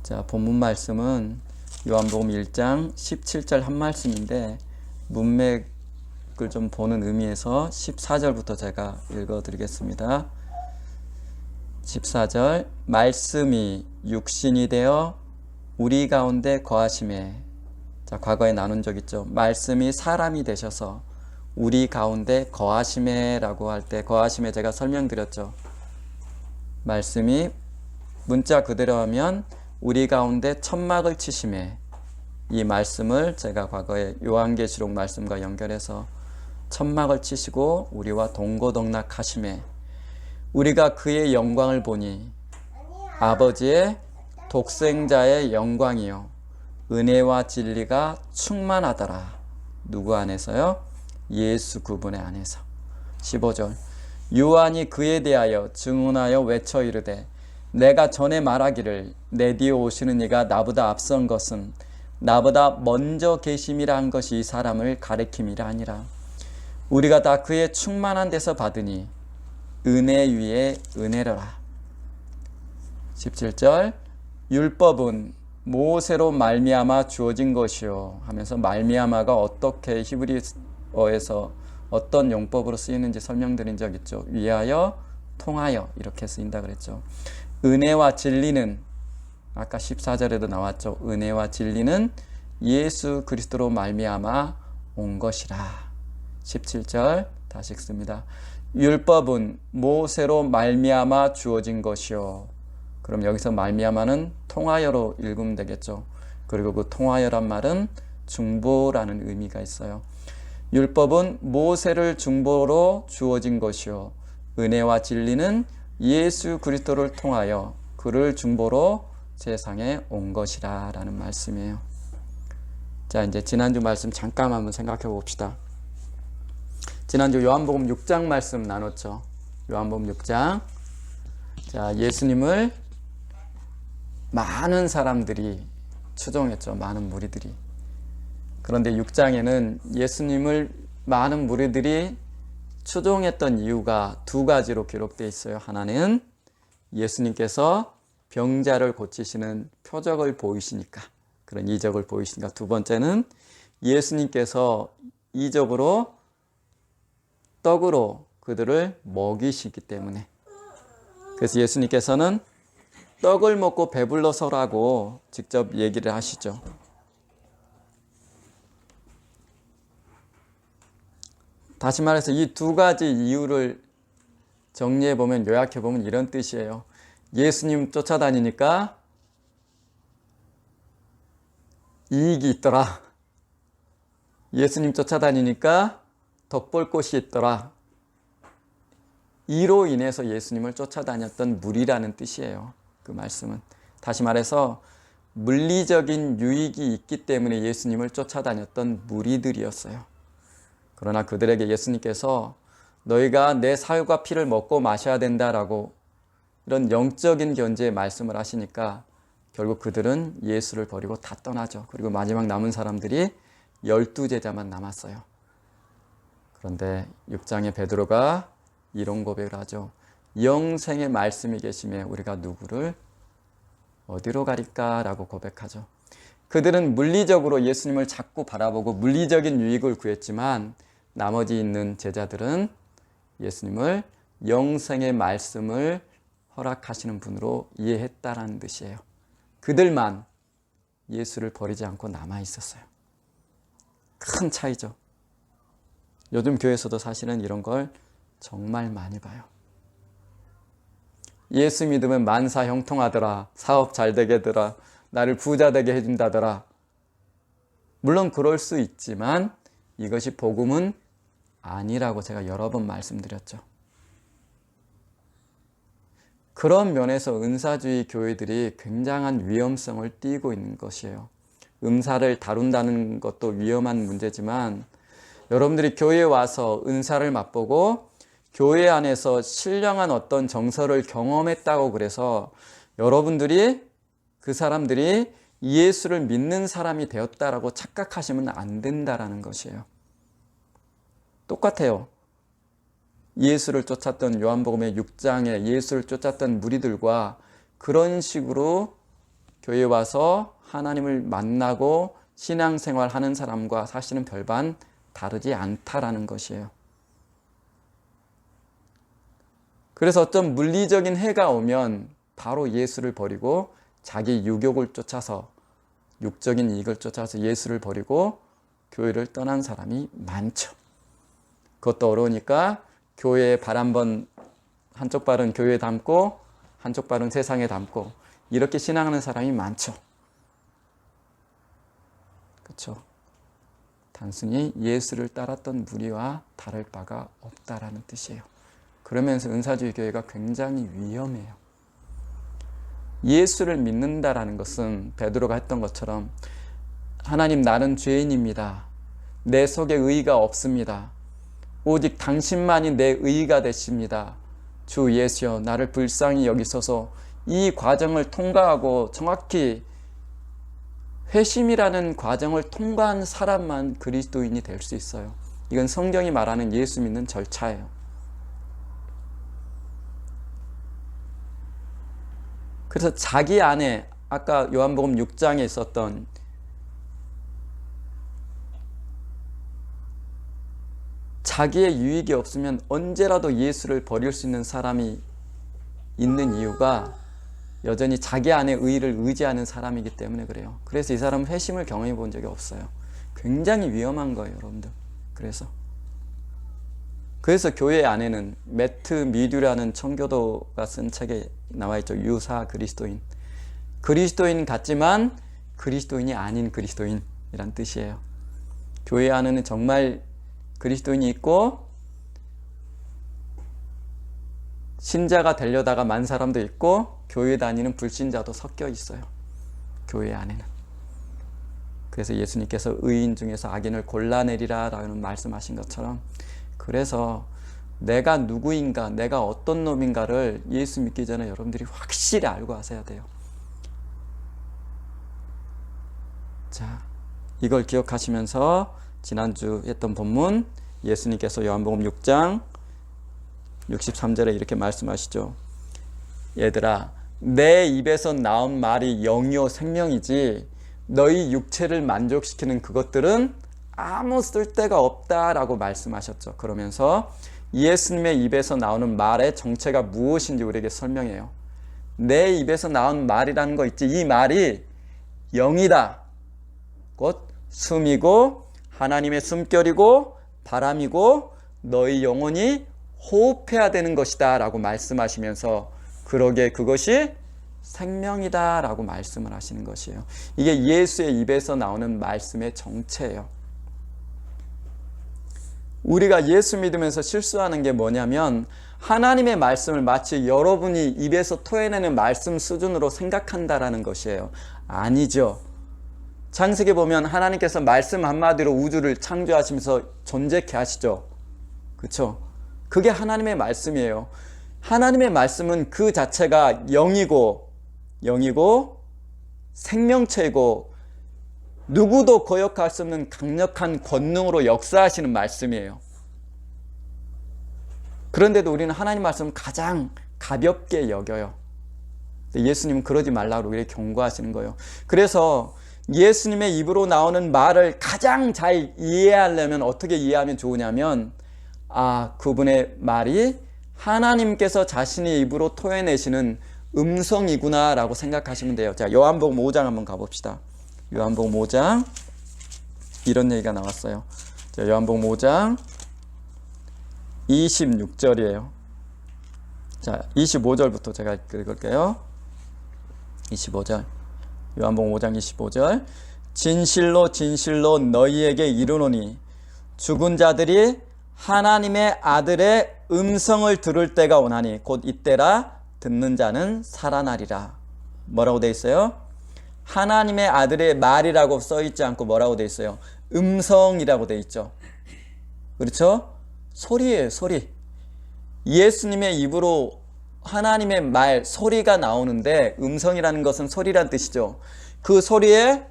자, 본문 말씀은 요한복음 1장 17절 한 말씀인데 문맥을 좀 보는 의미에서 14절부터 제가 읽어드리겠습니다. 14절 말씀이 육신이 되어 우리 가운데 거하심에, 자, 과거에 나눈 적 있죠. 말씀이 사람이 되셔서 우리 가운데 거하심에 라고 할 때 거하심에 제가 설명드렸죠. 말씀이 문자 그대로 하면 우리 가운데 천막을 치심에, 이 말씀을 제가 과거에 요한계시록 말씀과 연결해서 천막을 치시고 우리와 동고동락하심에 우리가 그의 영광을 보니 아버지의 독생자의 영광이요 은혜와 진리가 충만하더라. 누구 안에서요? 예수 그분의 안에서. 15절 요한이 그에 대하여 증언하여 외쳐 이르되 내가 전에 말하기를 내 뒤에 오시는 이가 나보다 앞선 것은 나보다 먼저 계심이라 한 것이 이 사람을 가리킴이라 아니라 우리가 다 그의 충만한 데서 받으니 은혜 위에 은혜로라. 17절 율법은 모세로 말미암아 주어진 것이요 하면서 말미암아가 어떻게 히브리어에서 어떤 용법으로 쓰이는지 설명드린 적 있죠. 위하여 통하여 이렇게 쓰인다 그랬죠. 은혜와 진리는 아까 14절에도 나왔죠. 은혜와 진리는 예수 그리스도로 말미암아 온 것이라. 17절 다시 읽습니다. 율법은 모세로 말미암아 주어진 것이요. 그럼 여기서 말미암아는 통하여로 읽으면 되겠죠. 그리고 그 통하여란 말은 중보라는 의미가 있어요. 율법은 모세를 중보로 주어진 것이요 은혜와 진리는 예수 그리스도를 통하여 그를 중보로 세상에 온 것이라 라는 말씀이에요. 자, 이제 지난주 말씀 잠깐 한번 생각해 봅시다. 지난주 요한복음 6장 말씀 나눴죠. 요한복음 6장. 자, 예수님을 많은 사람들이 추종했죠. 많은 무리들이. 그런데 6장에는 예수님을 많은 무리들이 추종했던 이유가 두 가지로 기록되어 있어요. 하나는 예수님께서 병자를 고치시는 표적을 보이시니까, 그런 이적을 보이시니까. 두 번째는 예수님께서 이적으로 떡으로 그들을 먹이시기 때문에. 그래서 예수님께서는 떡을 먹고 배불러서라고 직접 얘기를 하시죠. 다시 말해서 이 두 가지 이유를 정리해보면, 요약해보면 이런 뜻이에요. 예수님 쫓아다니니까 이익이 있더라. 예수님 쫓아다니니까 덕볼 곳이 있더라. 이로 인해서 예수님을 쫓아다녔던 무리라는 뜻이에요. 그 말씀은. 다시 말해서 물리적인 유익이 있기 때문에 예수님을 쫓아다녔던 무리들이었어요. 그러나 그들에게 예수님께서 너희가 내 살과 피를 먹고 마셔야 된다라고 이런 영적인 견제의 말씀을 하시니까 결국 그들은 예수를 버리고 다 떠나죠. 그리고 마지막 남은 사람들이 12제자만 남았어요. 그런데 6장의 베드로가 이런 고백을 하죠. 영생의 말씀이 계심에 우리가 누구를 어디로 가릴까? 라고 고백하죠. 그들은 물리적으로 예수님을 자꾸 바라보고 물리적인 유익을 구했지만 나머지 있는 제자들은 예수님을 영생의 말씀을 허락하시는 분으로 이해했다라는 뜻이에요. 그들만 예수를 버리지 않고 남아 있었어요. 큰 차이죠. 요즘 교회에서도 사실은 이런 걸 정말 많이 봐요. 예수 믿으면 만사 형통하더라. 사업 잘 되게 하더라. 나를 부자 되게 해준다더라. 물론 그럴 수 있지만 이것이 복음은 아니라고 제가 여러 번 말씀드렸죠. 그런 면에서 은사주의 교회들이 굉장한 위험성을 띠고 있는 것이에요. 은사를 다룬다는 것도 위험한 문제지만 여러분들이 교회에 와서 은사를 맛보고 교회 안에서 신령한 어떤 정서를 경험했다고 그래서 여러분들이 그 사람들이 예수를 믿는 사람이 되었다라고 착각하시면 안 된다라는 것이에요. 똑같아요. 예수를 쫓았던 요한복음의 6장에 예수를 쫓았던 무리들과 그런 식으로 교회 와서 하나님을 만나고 신앙생활 하는 사람과 사실은 별반 다르지 않다라는 것이에요. 그래서 어떤 물리적인 해가 오면 바로 예수를 버리고 자기 유욕을 쫓아서, 육적인 이익을 쫓아서 예수를 버리고 교회를 떠난 사람이 많죠. 그것도 어려우니까 교회에 발 한번, 한쪽 발은 교회에 담고 한쪽 발은 세상에 담고 이렇게 신앙하는 사람이 많죠. 그렇죠? 단순히 예수를 따랐던 무리와 다를 바가 없다라는 뜻이에요. 그러면서 은사주의 교회가 굉장히 위험해요. 예수를 믿는다라는 것은 베드로가 했던 것처럼 하나님, 나는 죄인입니다. 내 속에 의의가 없습니다. 오직 당신만이 내 의의가 되십니다. 주 예수여, 나를 불쌍히 여기소서. 이 과정을 통과하고 정확히 회심이라는 과정을 통과한 사람만 그리스도인이 될 수 있어요. 이건 성경이 말하는 예수 믿는 절차예요. 그래서 자기 안에 아까 요한복음 6장에 있었던 자기의 유익이 없으면 언제라도 예수를 버릴 수 있는 사람이 있는 이유가 여전히 자기 안의 의의를 의지하는 사람이기 때문에 그래요. 그래서 이 사람은 회심을 경험해 본 적이 없어요. 굉장히 위험한 거예요, 여러분들. 그래서 교회 안에는 매트 미듀라는 청교도가 쓴 책에 나와 있죠. 유사 그리스도인. 그리스도인 같지만 그리스도인이 아닌 그리스도인이란 뜻이에요. 교회 안에는 정말 그리스도인이 있고 신자가 되려다가 만 사람도 있고 교회 다니는 불신자도 섞여 있어요. 교회 안에는. 그래서 예수님께서 의인 중에서 악인을 골라내리라 라는 말씀하신 것처럼, 그래서 내가 누구인가, 내가 어떤 놈인가를 예수 믿기 전에 여러분들이 확실히 알고 하셔야 돼요. 자, 이걸 기억하시면서 지난주 했던 본문, 예수님께서 요한복음 6장 63절에 이렇게 말씀하시죠. 얘들아, 내 입에서 나온 말이 영이요 생명이지 너희 육체를 만족시키는 그것들은 아무 쓸데가 없다라고 말씀하셨죠. 그러면서 예수님의 입에서 나오는 말의 정체가 무엇인지 우리에게 설명해요. 내 입에서 나온 말이라는 거 있지, 이 말이 영이다. 곧 숨이고 하나님의 숨결이고 바람이고 너희 영혼이 호흡해야 되는 것이다 라고 말씀하시면서, 그러게 그것이 생명이다 라고 말씀을 하시는 것이에요. 이게 예수의 입에서 나오는 말씀의 정체예요. 우리가 예수 믿으면서 실수하는 게 뭐냐면, 하나님의 말씀을 마치 여러분이 입에서 토해내는 말씀 수준으로 생각한다라는 것이에요. 아니죠. 창세기 보면 하나님께서 말씀 한마디로 우주를 창조하시면서 존재케 하시죠. 그렇죠? 그게 하나님의 말씀이에요. 하나님의 말씀은 그 자체가 영이고 생명체이고 누구도 거역할 수 없는 강력한 권능으로 역사하시는 말씀이에요. 그런데도 우리는 하나님 말씀을 가장 가볍게 여겨요. 예수님은 그러지 말라고 우리에게 경고하시는 거예요. 그래서 예수님의 입으로 나오는 말을 가장 잘 이해하려면 어떻게 이해하면 좋으냐면, 그분의 말이 하나님께서 자신의 입으로 토해내시는 음성이구나 라고 생각하시면 돼요. 자, 요한복음 5장 한번 가봅시다. 요한복음 5장 이런 얘기가 나왔어요. 자, 요한복음 5장 26절이에요. 자, 25절부터 제가 읽을게요. 25절. 요한복음 5장 25절. 진실로 진실로 너희에게 이르노니 죽은 자들이 하나님의 아들의 음성을 들을 때가 오나니 곧 이때라 듣는 자는 살아나리라. 뭐라고 돼 있어요? 하나님의 아들의 말이라고 써있지 않고 뭐라고 돼 있어요? 음성이라고 돼 있죠. 그렇죠? 소리예요, 소리. 예수님의 입으로 하나님의 말, 소리가 나오는데, 음성이라는 것은 소리란 뜻이죠. 그 소리에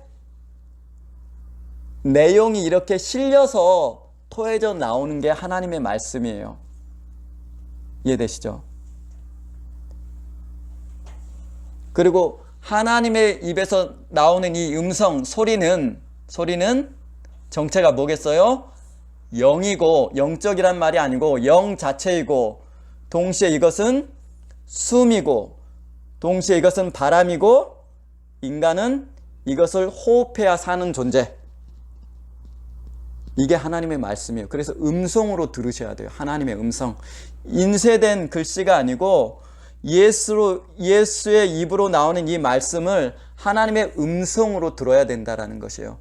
내용이 이렇게 실려서 토해져 나오는 게 하나님의 말씀이에요. 이해되시죠? 그리고 하나님의 입에서 나오는 이 음성, 소리는 정체가 뭐겠어요? 영이고, 영적이란 말이 아니고 영 자체이고, 동시에 이것은 숨이고, 동시에 이것은 바람이고, 인간은 이것을 호흡해야 사는 존재. 이게 하나님의 말씀이에요. 그래서 음성으로 들으셔야 돼요. 하나님의 음성. 인쇄된 글씨가 아니고 예수의 입으로 나오는 이 말씀을 하나님의 음성으로 들어야 된다라는 것이에요.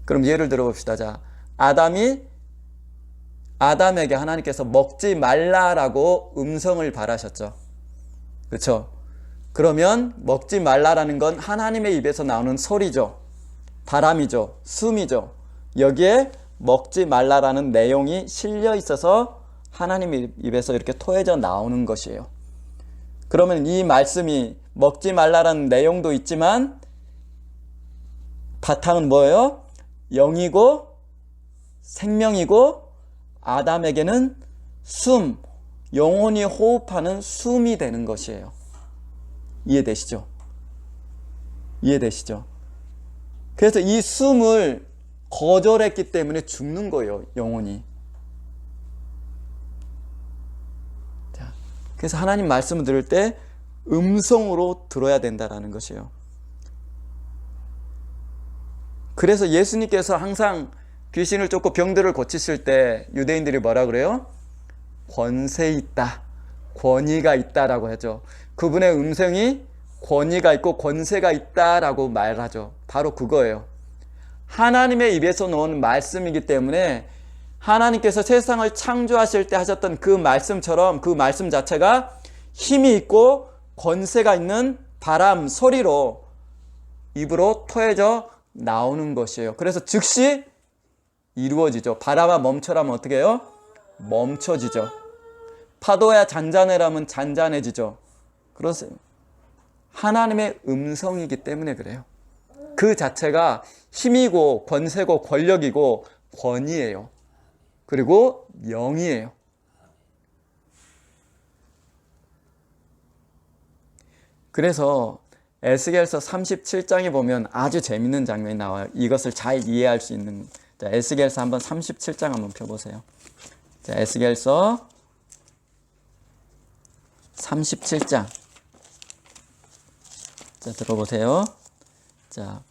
그럼 예를 들어 봅시다. 자, 아담에게 하나님께서 먹지 말라라고 음성을 발하셨죠. 그렇죠? 그러면 먹지 말라라는 건 하나님의 입에서 나오는 소리죠. 바람이죠. 숨이죠. 여기에 먹지 말라라는 내용이 실려 있어서 하나님의 입에서 이렇게 토해져 나오는 것이에요. 그러면 이 말씀이 먹지 말라라는 내용도 있지만 바탕은 뭐예요? 영이고 생명이고 아담에게는 숨, 영혼이 호흡하는 숨이 되는 것이에요. 이해되시죠? 이해되시죠? 그래서 이 숨을 거절했기 때문에 죽는 거예요, 영혼이. 자, 그래서 하나님 말씀을 들을 때 음성으로 들어야 된다라는 것이에요. 그래서 예수님께서 항상 귀신을 쫓고 병들을 고치실 때 유대인들이 뭐라 그래요? 권세 있다, 권위가 있다라고 하죠. 그분의 음성이 권위가 있고 권세가 있다라고 말하죠. 바로 그거예요. 하나님의 입에서 나온 말씀이기 때문에 하나님께서 세상을 창조하실 때 하셨던 그 말씀처럼 그 말씀 자체가 힘이 있고 권세가 있는 바람, 소리로 입으로 토해져 나오는 것이에요. 그래서 즉시 이루어지죠. 바람아 멈춰라면 어떻게 해요? 멈춰지죠. 파도야 잔잔해라면 잔잔해지죠. 그러세요. 하나님의 음성이기 때문에 그래요. 그 자체가 힘이고 권세고 권력이고 권위예요. 그리고 영이에요. 그래서 에스겔서 37장에 보면 아주 재밌는 장면이 나와요. 이것을 잘 이해할 수 있는. 자, 에스겔서 한번 37장 한번 펴보세요. 자, 에스겔서 37장. 자, 들어보세요. 자,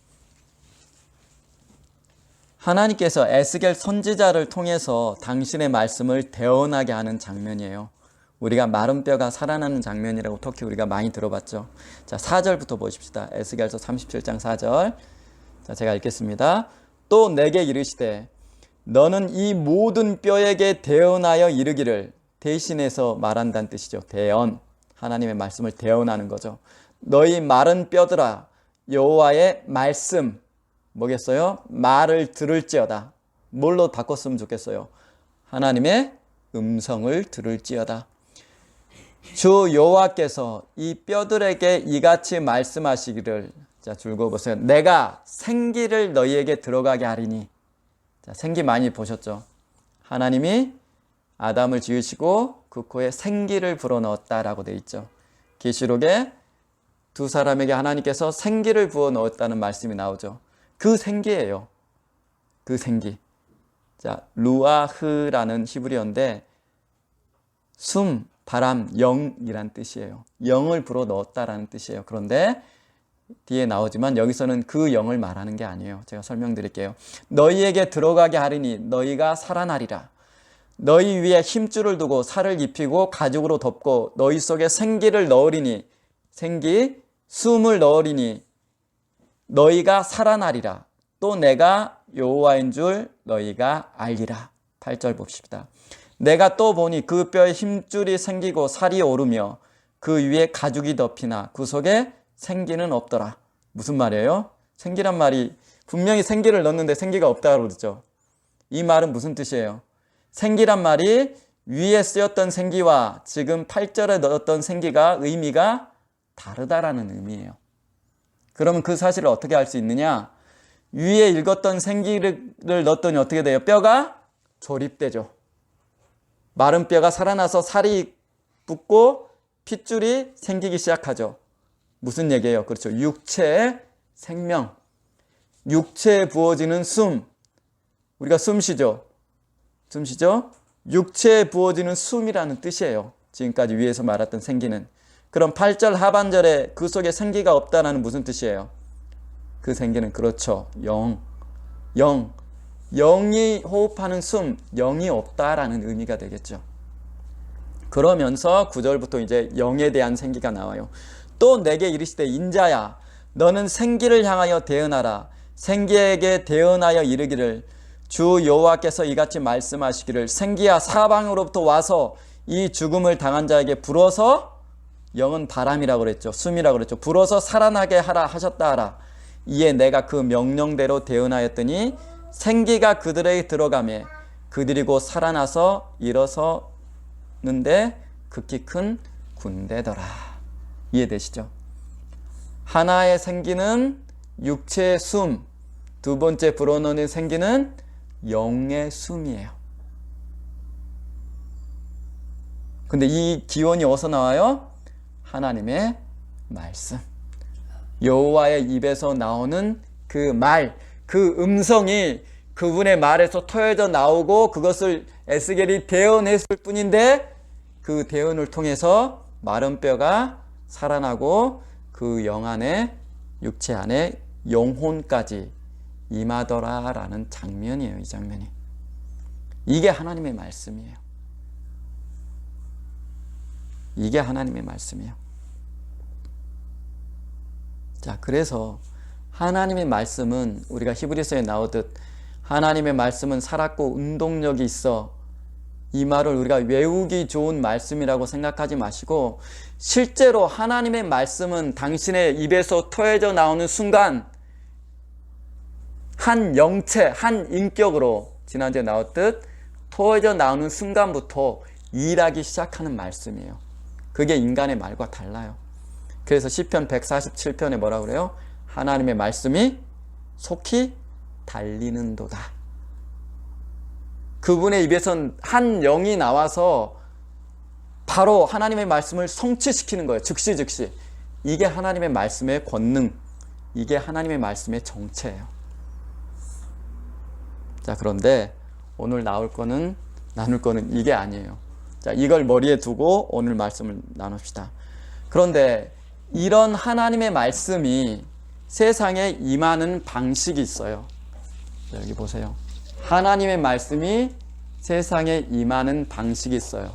하나님께서 에스겔 선지자를 통해서 당신의 말씀을 대언하게 하는 장면이에요. 우리가 마른 뼈가 살아나는 장면이라고 특히 우리가 많이 들어봤죠. 자, 4절부터 보십시다. 에스겔서 37장 4절. 자, 제가 읽겠습니다. 또 내게 이르시되 너는 이 모든 뼈에게 대언하여 이르기를, 대신해서 말한다는 뜻이죠. 대언. 하나님의 말씀을 대언하는 거죠. 너희 마른 뼈들아, 여호와의 말씀, 뭐겠어요? 말을 들을지어다. 뭘로 바꿨으면 좋겠어요? 하나님의 음성을 들을지어다. 주 여호와께서 이 뼈들에게 이같이 말씀하시기를, 자, 줄거 보세요. 내가 생기를 너희에게 들어가게 하리니. 자, 생기 많이 보셨죠? 하나님이 아담을 지으시고 그 코에 생기를 불어넣었다라고 되어 있죠. 계시록에 두 사람에게 하나님께서 생기를 부어 넣었다는 말씀이 나오죠. 그 생기예요. 그 생기. 자, 루아흐라는 히브리어인데 숨, 바람, 영이란 뜻이에요. 영을 불어 넣었다라는 뜻이에요. 그런데 뒤에 나오지만 여기서는 그 영을 말하는 게 아니에요. 제가 설명드릴게요. 너희에게 들어가게 하리니 너희가 살아나리라. 너희 위에 힘줄을 두고 살을 입히고 가죽으로 덮고 너희 속에 생기를 넣으리니, 생기, 숨을 넣으리니 너희가 살아나리라. 또 내가 여호와인 줄 너희가 알리라. 8절 봅시다. 내가 또 보니 그 뼈에 힘줄이 생기고 살이 오르며 그 위에 가죽이 덮이나 그 속에 생기는 없더라. 무슨 말이에요? 생기란 말이 분명히 생기를 넣는데 생기가 없다고 그러죠. 이 말은 무슨 뜻이에요? 생기란 말이 위에 쓰였던 생기와 지금 8절에 넣었던 생기가 의미가 다르다라는 의미예요. 그러면 그 사실을 어떻게 알 수 있느냐? 위에 읽었던 생기를 넣었더니 어떻게 돼요? 뼈가 조립되죠. 마른 뼈가 살아나서 살이 붙고 핏줄이 생기기 시작하죠. 무슨 얘기예요? 그렇죠. 육체의 생명. 육체에 부어지는 숨. 우리가 숨 쉬죠. 숨 쉬죠. 육체에 부어지는 숨이라는 뜻이에요. 지금까지 위에서 말했던 생기는. 그럼 8절 하반절에 그 속에 생기가 없다는 무슨 뜻이에요? 그 생기는 그렇죠. 영이 호흡하는 숨, 영이 없다라는 의미가 되겠죠. 그러면서 9절부터 이제 영에 대한 생기가 나와요. 또 내게 이르시되 인자야 너는 생기를 향하여 대언하라. 생기에게 대언하여 이르기를 주 여호와께서 이같이 말씀하시기를 생기야 사방으로부터 와서 이 죽음을 당한 자에게 불어서, 영은 바람이라고 그랬죠. 숨이라고 그랬죠. 불어서 살아나게 하라 하셨다 하라. 이에 내가 그 명령대로 대언하였더니 생기가 그들에게 들어가매 그들이 곧 살아나서 일어서는데 극히 큰 군대더라. 이해되시죠? 하나의 생기는 육체의 숨, 두 번째 불어넣는 생기는 영의 숨이에요. 근데 이 기원이 어디서 나와요? 하나님의 말씀. 여호와의 입에서 나오는 그 말, 그 음성이 그분의 말에서 토해져 나오고 그것을 에스겔이 대언했을 뿐인데 그 대언을 통해서 마른 뼈가 살아나고 그 영 안에, 육체 안에 영혼까지 임하더라라는 장면이에요. 이 장면이. 이게 하나님의 말씀이에요. 이게 하나님의 말씀이에요. 자, 그래서 하나님의 말씀은 우리가 히브리서에 나오듯 하나님의 말씀은 살았고 운동력이 있어, 이 말을 우리가 외우기 좋은 말씀이라고 생각하지 마시고 실제로 하나님의 말씀은 당신의 입에서 토해져 나오는 순간 한 영체, 한 인격으로 지난주에 나왔듯 토해져 나오는 순간부터 일하기 시작하는 말씀이에요. 그게 인간의 말과 달라요. 그래서 시편 147편에 뭐라고 그래요? 하나님의 말씀이 속히 달리는도다. 그분의 입에선 한 영이 나와서 바로 하나님의 말씀을 성취시키는 거예요. 즉시. 이게 하나님의 말씀의 권능, 이게 하나님의 말씀의 정체예요. 자, 그런데 오늘 나눌 거는 이게 아니에요. 자, 이걸 머리에 두고 오늘 말씀을 나눕시다. 그런데 이런 하나님의 말씀이 세상에 임하는 방식이 있어요. 자, 여기 보세요. 하나님의 말씀이 세상에 임하는 방식이 있어요.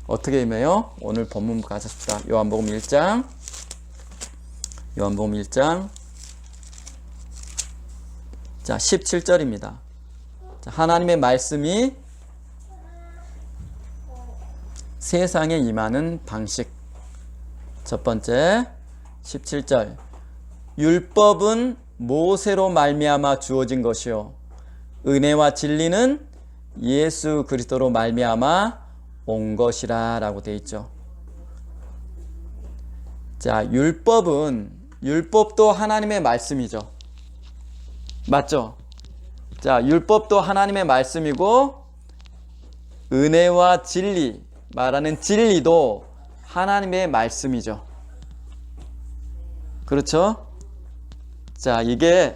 어떻게 임해요? 오늘 본문 가셨습니다. 요한복음 1장 자, 17절입니다. 자, 하나님의 말씀이 세상에 임하는 방식. 첫 번째 17절. 율법은 모세로 말미암아 주어진 것이요 은혜와 진리는 예수 그리스도로 말미암아 온 것이라 라고 되어 있죠. 자, 율법도 하나님의 말씀이죠. 맞죠? 자, 율법도 하나님의 말씀이고 은혜와 진리, 말하는 진리도 하나님의 말씀이죠. 그렇죠? 자, 이게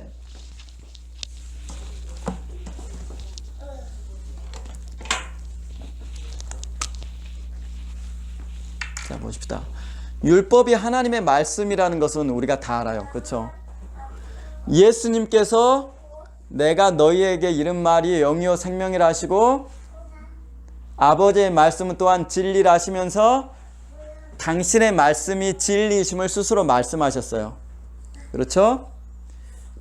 자, 보십시다. 율법이 하나님의 말씀이라는 것은 우리가 다 알아요. 그렇죠? 예수님께서 내가 너희에게 이른 말이 영이요 생명이라 하시고 아버지의 말씀은 또한 진리라 하시면서 당신의 말씀이 진리이심을 스스로 말씀하셨어요. 그렇죠?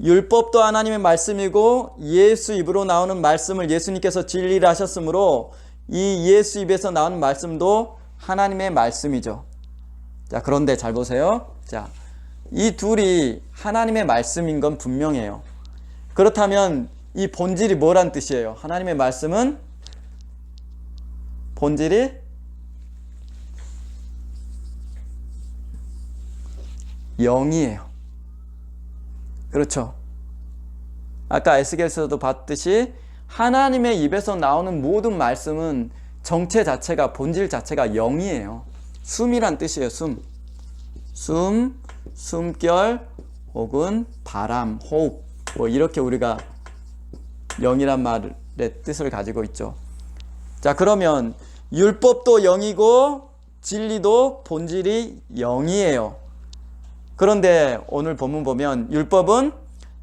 율법도 하나님의 말씀이고 예수 입으로 나오는 말씀을 예수님께서 진리라 하셨으므로 이 예수 입에서 나오는 말씀도 하나님의 말씀이죠. 자, 그런데 잘 보세요. 자, 이 둘이 하나님의 말씀인 건 분명해요. 그렇다면 이 본질이 뭐란 뜻이에요? 하나님의 말씀은 본질이 영이에요. 그렇죠? 아까 에스겔서도 봤듯이 하나님의 입에서 나오는 모든 말씀은 정체 자체가, 본질 자체가 영이에요. 숨이란 뜻이에요. 숨, 숨결 혹은 바람, 호흡, 뭐 이렇게 우리가 영이란 말의 뜻을 가지고 있죠. 자, 그러면 율법도 영이고 진리도 본질이 영이에요. 그런데 오늘 본문 보면 율법은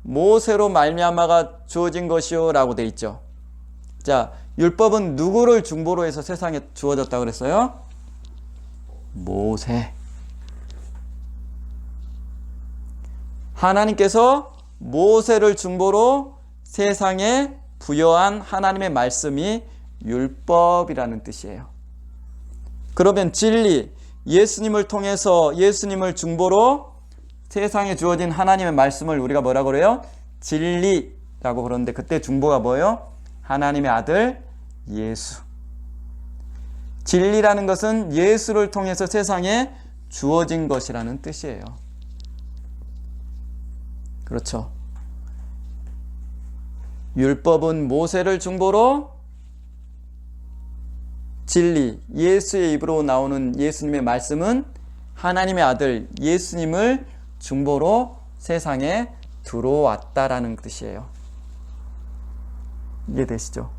모세로 말미암아가 주어진 것이요 라고 돼 있죠. 자, 율법은 누구를 중보로 해서 세상에 주어졌다고 그랬어요? 모세. 하나님께서 모세를 중보로 세상에 부여한 하나님의 말씀이 율법이라는 뜻이에요. 그러면 진리, 예수님을 통해서 예수님을 중보로 세상에 주어진 하나님의 말씀을 우리가 뭐라고 그래요? 진리라고 그러는데 그때 중보가 뭐예요? 하나님의 아들 예수. 진리라는 것은 예수를 통해서 세상에 주어진 것이라는 뜻이에요. 그렇죠. 율법은 모세를 중보로, 진리, 예수의 입으로 나오는 예수님의 말씀은 하나님의 아들 예수님을 중보로 세상에 들어왔다라는 뜻이에요. 이해되시죠?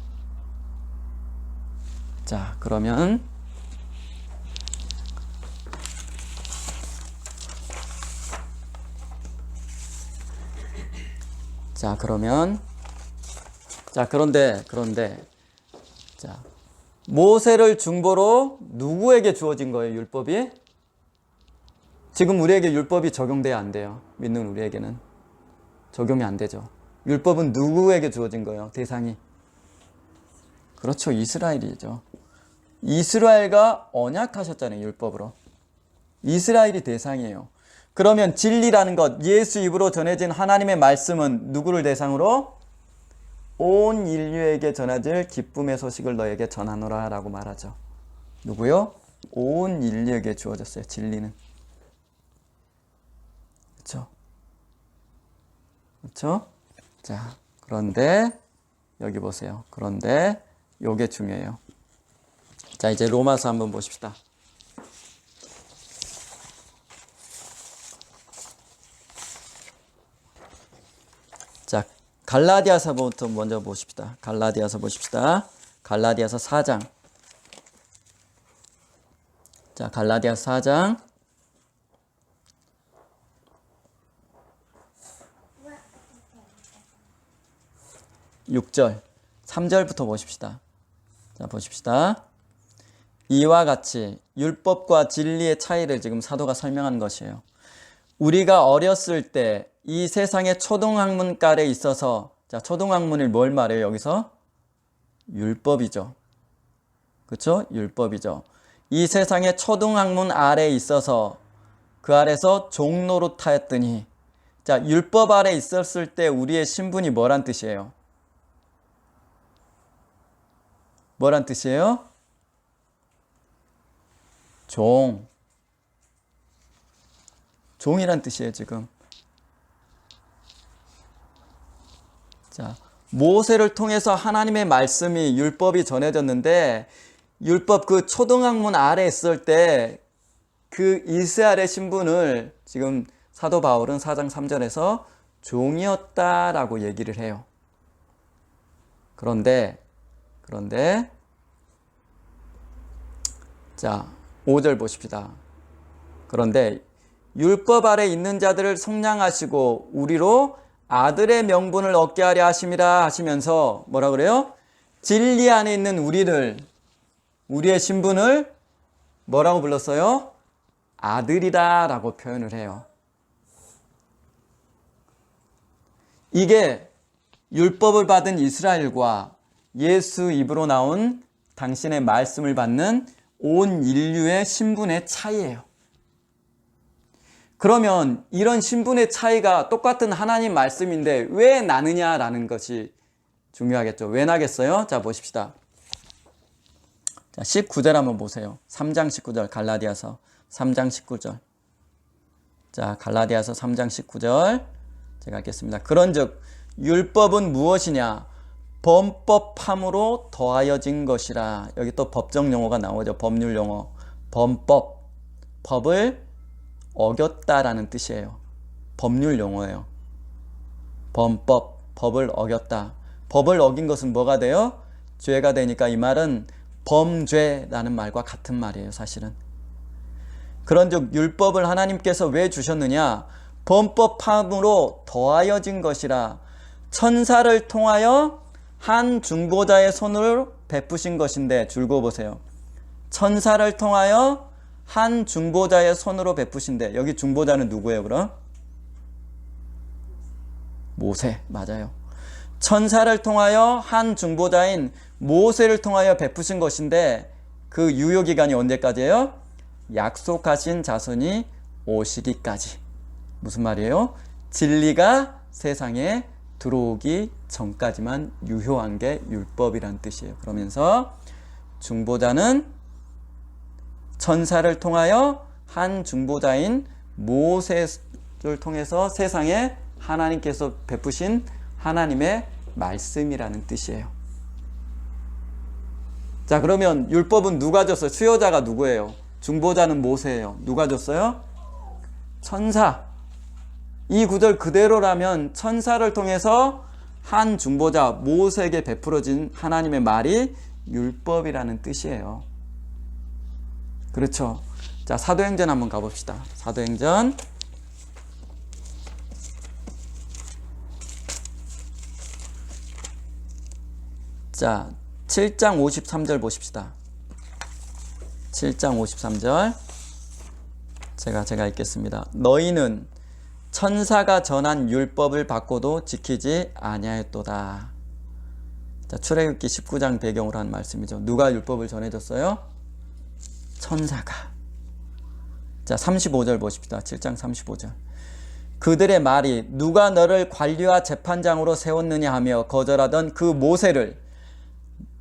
자, 그러면 그런데 자, 모세를 중보로 누구에게 주어진 거예요, 율법이? 지금 우리에게 율법이 적용돼야 안 돼요. 믿는 우리에게는 적용이 안 되죠. 율법은 누구에게 주어진 거예요, 대상이? 그렇죠, 이스라엘이죠. 이스라엘과 언약하셨잖아요, 율법으로. 이스라엘이 대상이에요. 그러면 진리라는 것, 예수 입으로 전해진 하나님의 말씀은 누구를 대상으로? 온 인류에게 전해질 기쁨의 소식을 너에게 전하노라 라고 말하죠. 누구요? 온 인류에게 주어졌어요, 진리는. 그렇죠? 그렇죠? 자, 그런데 여기 보세요. 그런데 요게 중요해요. 자, 이제 로마서 한번 보십시다. 자, 갈라디아서부터 먼저 보십시다. 갈라디아서 보십시다. 갈라디아서 4장. 자, 갈라디아서 4장 6절, 3절부터 보십시다. 자, 보십시다. 이와 같이 율법과 진리의 차이를 지금 사도가 설명한 것이에요. 우리가 어렸을 때 이 세상의 초등학문깔에 있어서, 자, 초등학문이 뭘 말해요, 여기서? 율법이죠. 그렇죠? 율법이죠. 이 세상의 초등학문 아래에 있어서 그 아래서 종노릇하였더니, 자, 율법 아래 있었을 때 우리의 신분이 뭐란 뜻이에요? 뭐란 뜻이에요? 종이란 뜻이에요, 지금. 자, 모세를 통해서 하나님의 말씀이, 율법이 전해졌는데, 율법 그 초등학문 아래에 있을 때 그 이스라엘의 신분을 지금 사도 바울은 4장 3절에서 종이었다라고 얘기를 해요. 그런데 자, 5절 보십시다. 그런데 율법 아래 있는 자들을 속량하시고 우리로 아들의 명분을 얻게 하려 하심이라 하시면서 뭐라 그래요? 진리 안에 있는 우리의 신분을 뭐라고 불렀어요? 아들이다 라고 표현을 해요. 이게 율법을 받은 이스라엘과 예수 입으로 나온 당신의 말씀을 받는 온 인류의 신분의 차이예요. 그러면 이런 신분의 차이가 똑같은 하나님 말씀인데 왜 나느냐라는 것이 중요하겠죠. 왜 나겠어요? 자, 보십시다. 자, 19절 한번 보세요. 3장 19절, 갈라디아서 3장 19절. 자, 갈라디아서 3장 19절 제가 읽겠습니다. 그런즉 율법은 무엇이냐? 범법함으로 더하여진 것이라. 여기 또 법정 용어가 나오죠. 법률 용어. 법을 어겼다라는 뜻이에요. 법률 용어예요. 법을 어겼다. 법을 어긴 것은 뭐가 돼요? 죄가 되니까 이 말은 범죄라는 말과 같은 말이에요, 사실은. 그런즉 율법을 하나님께서 왜 주셨느냐? 범법함으로 더하여진 것이라 천사를 통하여 한 중보자의 손으로 베푸신 것인데, 줄거 보세요. 천사를 통하여 한 중보자의 손으로 베푸신데, 여기 중보자는 누구예요, 그럼? 모세, 맞아요. 천사를 통하여 한 중보자인 모세를 통하여 베푸신 것인데, 그 유효기간이 언제까지예요? 약속하신 자손이 오시기까지. 무슨 말이에요? 진리가 세상에 들어오기 전까지만 유효한 게 율법이란 뜻이에요. 그러면서 중보자는 천사를 통하여 한 중보자인 모세를 통해서 세상에 하나님께서 베푸신 하나님의 말씀이라는 뜻이에요. 자, 그러면 율법은 누가 줬어요? 수요자가 누구예요? 중보자는 모세예요. 누가 줬어요? 천사. 이 구절 그대로라면 천사를 통해서 한 중보자 모세에게 베풀어진 하나님의 말이 율법이라는 뜻이에요. 그렇죠. 자, 사도행전 한번 가봅시다. 사도행전. 자, 7장 53절 보십시다. 7장 53절. 제가 읽겠습니다. 너희는 천사가 전한 율법을 받고도 지키지 아니하였도다. 자, 출애굽기 19장 배경으로 한 말씀이죠. 누가 율법을 전해줬어요? 천사가. 자, 35절 보십시다. 7장 35절. 그들의 말이 누가 너를 관리와 재판장으로 세웠느냐 하며 거절하던 그 모세를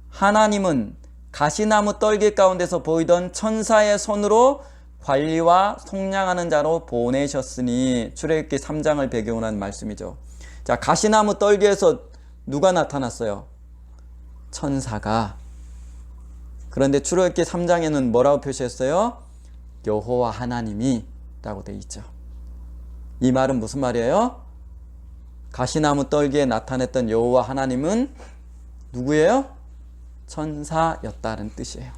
하나님은 가시나무 떨기 가운데서 보이던 천사의 손으로 관리와 속량하는 자로 보내셨으니. 출애굽기 3장을 배경으로 한 말씀이죠. 자, 가시나무 떨기에서 누가 나타났어요? 천사가. 그런데 출애굽기 3장에는 뭐라고 표시했어요? 여호와 하나님이 라고 되어 있죠. 이 말은 무슨 말이에요? 가시나무 떨기에 나타냈던 여호와 하나님은 누구예요? 천사였다는 뜻이에요.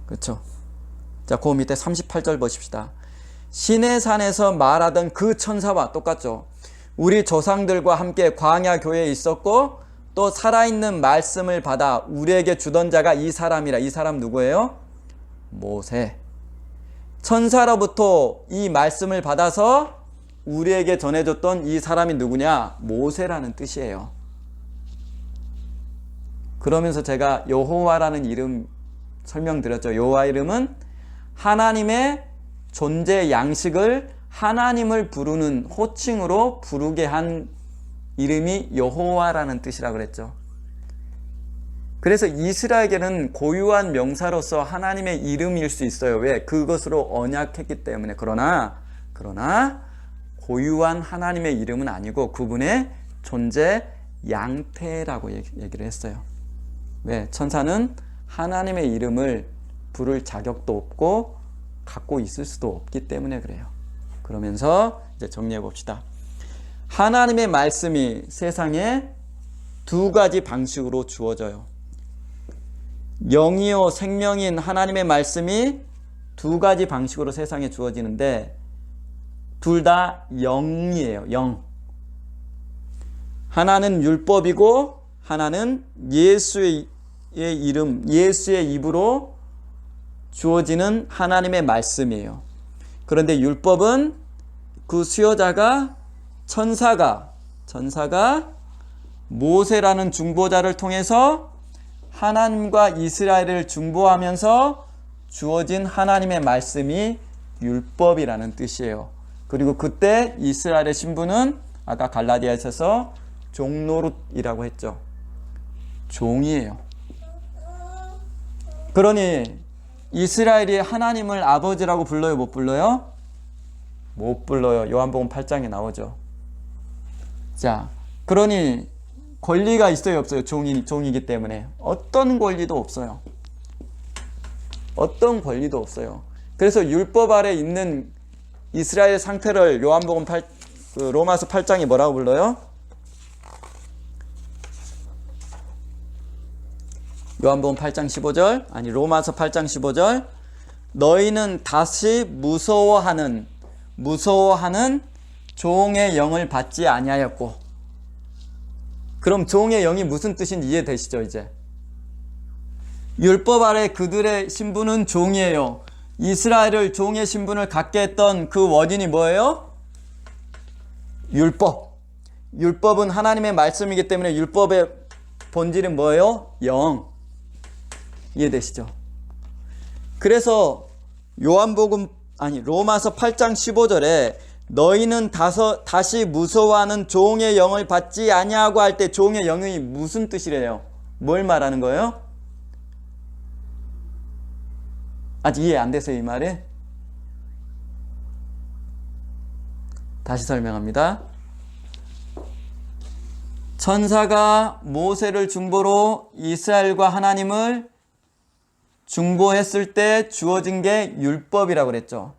그렇죠. 자, 그 밑에 38절 보십시다. 시내산에서 말하던 그 천사와 똑같죠. 우리 조상들과 함께 광야 교회에 있었고 또 살아있는 말씀을 받아 우리에게 주던 자가 이 사람이라. 이 사람 누구예요? 모세. 천사로부터 이 말씀을 받아서 우리에게 전해줬던 이 사람이 누구냐? 모세라는 뜻이에요. 그러면서 제가 여호와라는 이름 설명드렸죠. 여호와 이름은 하나님의 존재 양식을 하나님을 부르는 호칭으로 부르게 한 이름이 여호와라는 뜻이라고 그랬죠. 그래서 이스라엘에게는 고유한 명사로서 하나님의 이름일 수 있어요. 왜? 그것으로 언약했기 때문에. 그러나 고유한 하나님의 이름은 아니고 그분의 존재 양태라고 얘기를 했어요. 왜? 천사는 하나님의 이름을 부를 자격도 없고 갖고 있을 수도 없기 때문에 그래요. 그러면서 이제 정리해 봅시다. 하나님의 말씀이 세상에 두 가지 방식으로 주어져요. 영이요 생명인 하나님의 말씀이 두 가지 방식으로 세상에 주어지는데 둘 다 영이에요. 영. 하나는 율법이고 하나는 예수의 이름, 예수의 입으로 주어지는 하나님의 말씀이에요. 그런데 율법은 그 수여자가 천사가 모세라는 중보자를 통해서 하나님과 이스라엘을 중보하면서 주어진 하나님의 말씀이 율법이라는 뜻이에요. 그리고 그때 이스라엘의 신분은 아까 갈라디아에서 종노릇이라고 했죠. 종이에요. 그러니 이스라엘이 하나님을 아버지라고 불러요? 못 불러요? 못 불러요. 요한복음 8장에 나오죠. 자, 그러니 권리가 있어요? 없어요? 종이기 때문에 어떤 권리도 없어요. 어떤 권리도 없어요. 그래서 율법 아래 있는 이스라엘 상태를 요한복음 로마서 8장이 뭐라고 불러요? 요한복음 8장 15절, 아니 로마서 8장 15절, 너희는 다시 무서워하는 종의 영을 받지 아니하였고. 그럼 종의 영이 무슨 뜻인지 이해되시죠 이제? 율법 아래 그들의 신분은 종이에요. 이스라엘을 종의 신분을 갖게 했던 그 원인이 뭐예요? 율법. 율법은 하나님의 말씀이기 때문에 율법의 본질은 뭐예요? 영. 이해되시죠? 그래서 로마서 8장 15절에 너희는 다시 무서워하는 종의 영을 받지 아니하고 할 때 종의 영이 무슨 뜻이래요? 뭘 말하는 거예요? 아직 이해 안 되세요 이 말이? 다시 설명합니다. 천사가 모세를 중보로 이스라엘과 하나님을 중보했을 때 주어진 게 율법이라고 그랬죠.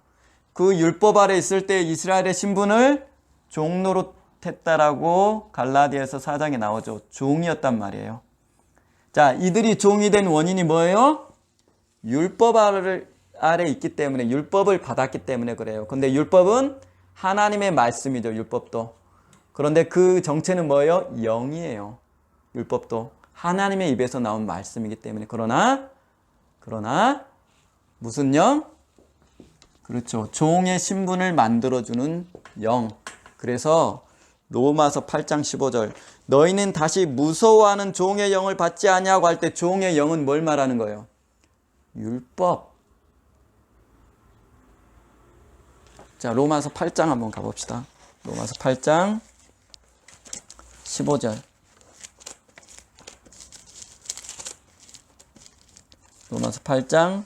그 율법 아래 있을 때 이스라엘의 신분을 종노릇했다라고 갈라디아서 4장에 나오죠. 종이었단 말이에요. 자, 이들이 종이 된 원인이 뭐예요? 율법 아래 있기 때문에, 율법을 받았기 때문에 그래요. 근데 율법은 하나님의 말씀이죠. 율법도. 그런데 그 정체는 뭐예요? 영이에요. 율법도 하나님의 입에서 나온 말씀이기 때문에. 그러나 무슨 영? 그렇죠. 종의 신분을 만들어주는 영. 그래서 로마서 8장 15절 너희는 다시 무서워하는 종의 영을 받지 아니하고 할 때 종의 영은 뭘 말하는 거예요? 율법. 자, 로마서 8장 한번 가봅시다. 로마서 8장 15절. 로마서 8장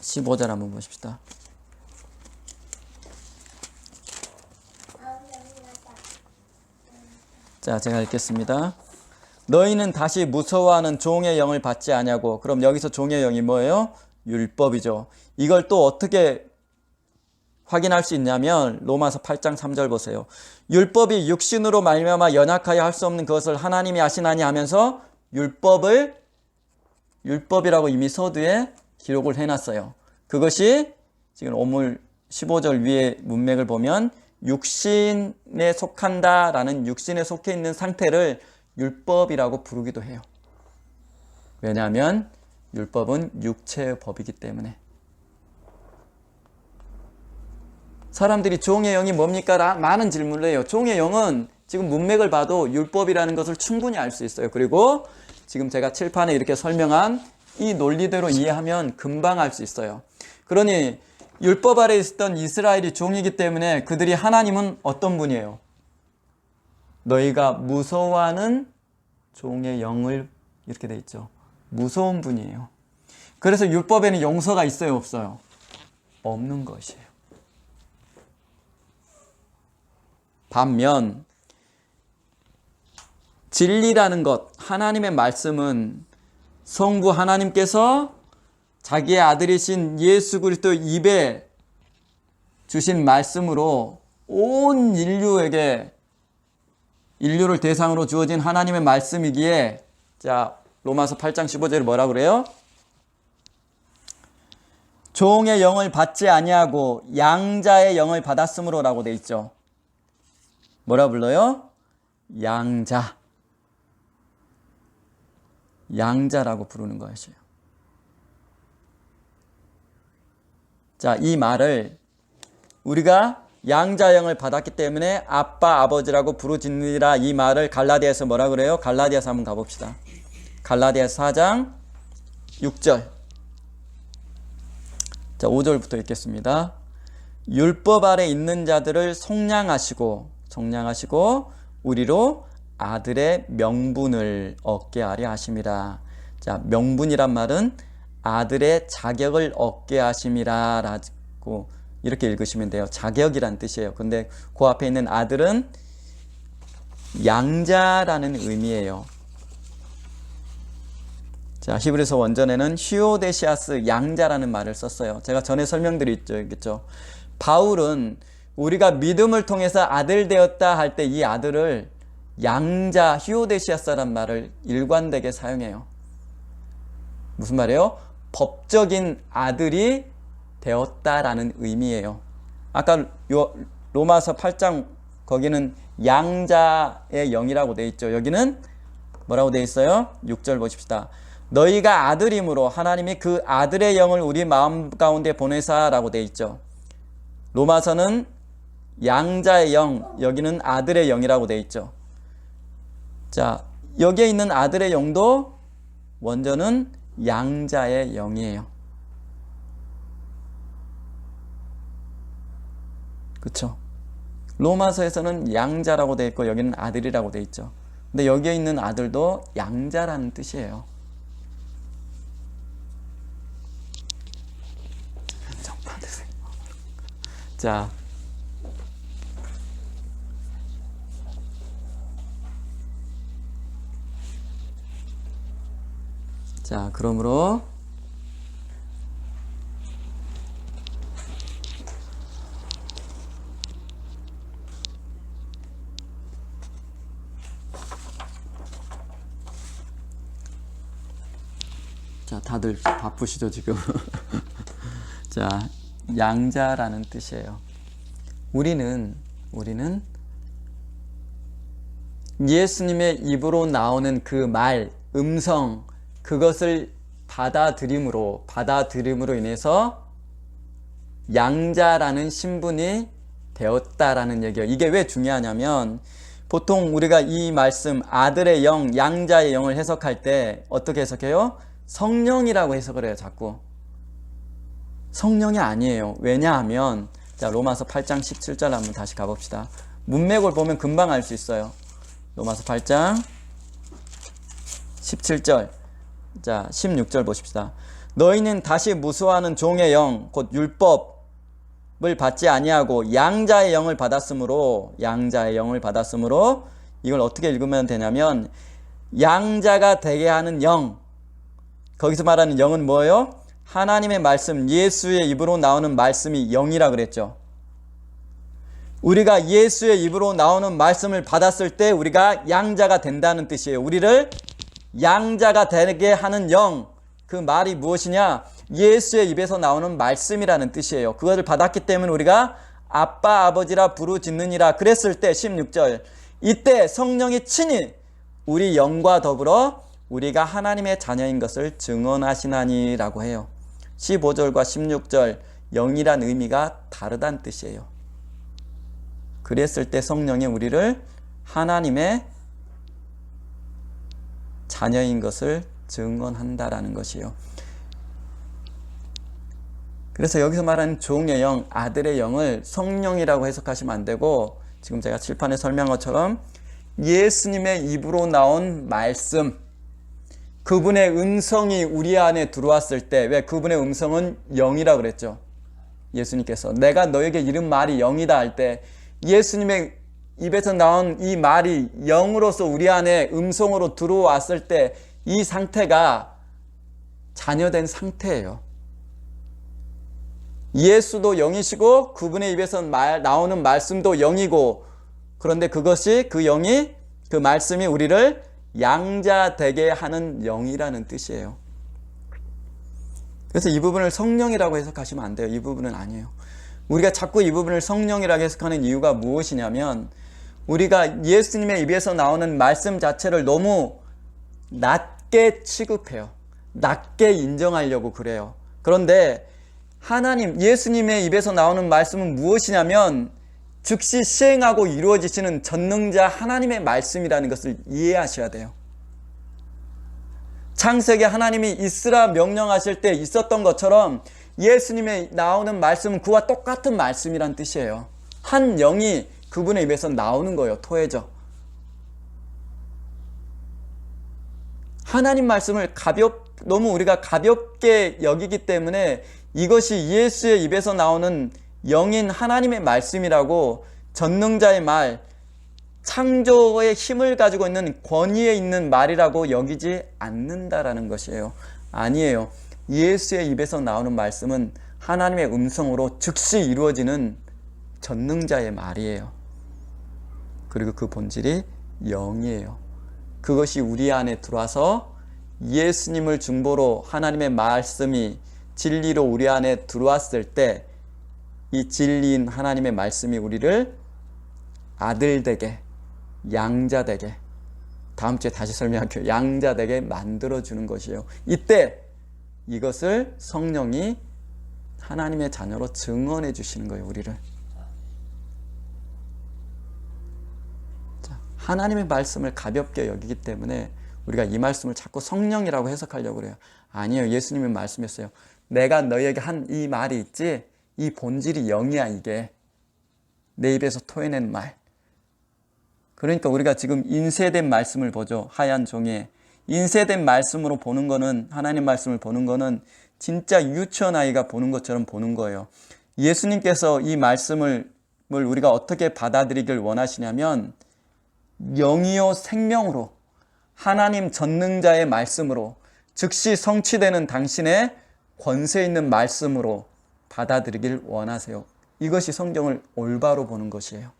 15절 한번 보십시다. 자, 제가 읽겠습니다. 너희는 다시 무서워하는 종의 영을 받지 아니하고. 그럼 여기서 종의 영이 뭐예요? 율법이죠. 이걸 또 어떻게 확인할 수 있냐면 로마서 8장 3절 보세요. 율법이 육신으로 말미암아 연약하여 할 수 없는 그것을 하나님이 하시나니 하면서 율법이라고 이미 서두에 기록을 해놨어요. 그것이 지금 오물 15절 위에 문맥을 보면 육신에 속한다라는, 육신에 속해 있는 상태를 율법이라고 부르기도 해요. 왜냐하면 율법은 육체의 법이기 때문에. 사람들이 종의 영이 뭡니까? 많은 질문을 해요. 종의 영은 지금 문맥을 봐도 율법이라는 것을 충분히 알 수 있어요. 그리고 지금 제가 칠판에 이렇게 설명한 이 논리대로 이해하면 금방 알 수 있어요. 그러니 율법 아래 있었던 이스라엘이 종이기 때문에 그들이 하나님은 어떤 분이에요? 너희가 무서워하는 종의 영을, 이렇게 돼 있죠. 무서운 분이에요. 그래서 율법에는 용서가 있어요, 없어요? 없는 것이에요. 반면 진리라는 것, 하나님의 말씀은 성부 하나님께서 자기의 아들이신 예수 그리스도 입에 주신 말씀으로 온 인류를 대상으로 주어진 하나님의 말씀이기에, 자, 로마서 8장 15절에 뭐라 그래요? 종의 영을 받지 아니하고 양자의 영을 받았으므로라고 돼 있죠. 뭐라 불러요? 양자라고 부르는 것이에요. 자, 이 말을 우리가 양자영을 받았기 때문에 아빠, 아버지라고 부르짖느니라, 이 말을 갈라디아서 뭐라 그래요? 갈라디아서 한번 가봅시다. 갈라디아서 4장 6절. 자, 5절부터 읽겠습니다. 율법 아래 있는 자들을 속량하시고 우리로 아들의 명분을 얻게 하려 하심이라. 자, 명분이란 말은 아들의 자격을 얻게 하심이라 라고 이렇게 읽으시면 돼요. 자격이란 뜻이에요. 근데 그 앞에 있는 아들은 양자라는 의미예요. 자, 히브리서 원전에는 휴오데시아스 양자라는 말을 썼어요. 제가 전에 설명드렸죠. 바울은 우리가 믿음을 통해서 아들 되었다 할 때 이 아들을 양자 휴오데시아스란 말을 일관되게 사용해요. 무슨 말이에요? 법적인 아들이 되었다라는 의미예요. 아까 로마서 8장 거기는 양자의 영이라고 되어 있죠. 여기는 뭐라고 되어 있어요? 6절 보십시다. 너희가 아들이므로 하나님이 그 아들의 영을 우리 마음 가운데 보내사라고 되어 있죠. 로마서는 양자의 영, 여기는 아들의 영이라고 되어 있죠. 자, 여기에 있는 아들의 영도 원전은 양자의 영이에요. 그렇죠? 로마서에서는 양자라고 되어 있고 여기는 아들이라고 되어 있죠. 근데 여기에 있는 아들도 양자라는 뜻이에요. 자, 그러므로 자, 다들 바쁘시죠, 지금? 자, 양자라는 뜻이에요. 우리는 예수님의 입으로 나오는 그 말, 음성, 그것을 받아들임으로 인해서 양자라는 신분이 되었다라는 얘기예요. 이게 왜 중요하냐면 보통 우리가 이 말씀 아들의 영, 양자의 영을 해석할 때 어떻게 해석해요? 성령이라고 해석을 해요. 자꾸 성령이 아니에요. 왜냐하면 자, 로마서 8장 17절 한번 다시 가봅시다. 문맥을 보면 금방 알 수 있어요. 로마서 8장 17절, 자 16절 보십시다. 너희는 다시 무수하는 종의 영, 곧 율법을 받지 아니하고 양자의 영을 받았으므로 이걸 어떻게 읽으면 되냐면 양자가 되게 하는 영, 거기서 말하는 영은 뭐예요? 하나님의 말씀, 예수의 입으로 나오는 말씀이 영이라 그랬죠. 우리가 예수의 입으로 나오는 말씀을 받았을 때 우리가 양자가 된다는 뜻이에요. 우리를 양자가 되게 하는 영, 그 말이 무엇이냐? 예수의 입에서 나오는 말씀이라는 뜻이에요. 그것을 받았기 때문에 우리가 아빠 아버지라 부르짖느니라 그랬을 때 16절, 이때 성령이 친히 우리 영과 더불어 우리가 하나님의 자녀인 것을 증언하시나니라고 해요. 15절과 16절 영이란 의미가 다르다는 뜻이에요. 그랬을 때 성령이 우리를 하나님의 자녀인 것을 증언한다라는 것이에요. 그래서 여기서 말하는 종의 영, 아들의 영을 성령이라고 해석하시면 안 되고 지금 제가 칠판에 설명한 것처럼 예수님의 입으로 나온 말씀, 그분의 음성이 우리 안에 들어왔을 때, 왜 그분의 음성은 영이라 그랬죠? 예수님께서 내가 너에게 이른 말이 영이다 할 때 예수님의 입에서 나온 이 말이 영으로서 우리 안에 음성으로 들어왔을 때 이 상태가 자녀된 상태예요. 예수도 영이시고 그분의 입에서 나오는 말씀도 영이고, 그런데 그것이 그 영이, 그 말씀이 우리를 양자되게 하는 영이라는 뜻이에요. 그래서 이 부분을 성령이라고 해석하시면 안 돼요. 이 부분은 아니에요. 우리가 자꾸 이 부분을 성령이라고 해석하는 이유가 무엇이냐면 우리가 예수님의 입에서 나오는 말씀 자체를 너무 낮게 취급해요. 낮게 인정하려고 그래요. 그런데 하나님, 예수님의 입에서 나오는 말씀은 무엇이냐면 즉시 시행하고 이루어지시는 전능자 하나님의 말씀이라는 것을 이해하셔야 돼요. 창세기에 하나님이 있으라 명령하실 때 있었던 것처럼 예수님의 나오는 말씀은 그와 똑같은 말씀이란 뜻이에요. 한 영이 그분의 입에서 나오는 거예요. 토해져. 하나님 말씀을 너무 우리가 가볍게 여기기 때문에 이것이 예수의 입에서 나오는 영인 하나님의 말씀이라고, 전능자의 말, 창조의 힘을 가지고 있는 권위에 있는 말이라고 여기지 않는다라는 것이에요. 아니에요. 예수의 입에서 나오는 말씀은 하나님의 음성으로 즉시 이루어지는 전능자의 말이에요. 그리고 그 본질이 영이에요. 그것이 우리 안에 들어와서 예수님을 중보로 하나님의 말씀이 진리로 우리 안에 들어왔을 때 이 진리인 하나님의 말씀이 우리를 아들되게, 양자되게, 다음 주에 다시 설명할게요. 양자되게 만들어주는 것이에요. 이때 이것을 성령이 하나님의 자녀로 증언해 주시는 거예요. 우리를. 자, 하나님의 말씀을 가볍게 여기기 때문에 우리가 이 말씀을 자꾸 성령이라고 해석하려고 그래요. 아니에요. 예수님이 말씀했어요. 내가 너희에게 한 이 말이 있지, 이 본질이 영이야. 이게 내 입에서 토해낸 말. 그러니까 우리가 지금 인쇄된 말씀을 보죠. 하얀 종이에 인쇄된 말씀으로 보는 거는, 하나님 말씀을 보는 거는 진짜 유치원 아이가 보는 것처럼 보는 거예요. 예수님께서 이 말씀을 우리가 어떻게 받아들이길 원하시냐면 영이요 생명으로, 하나님 전능자의 말씀으로, 즉시 성취되는 당신의 권세 있는 말씀으로 받아들이길 원하세요. 이것이 성경을 올바로 보는 것이에요.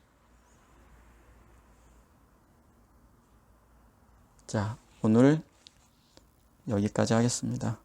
자, 오늘 여기까지 하겠습니다.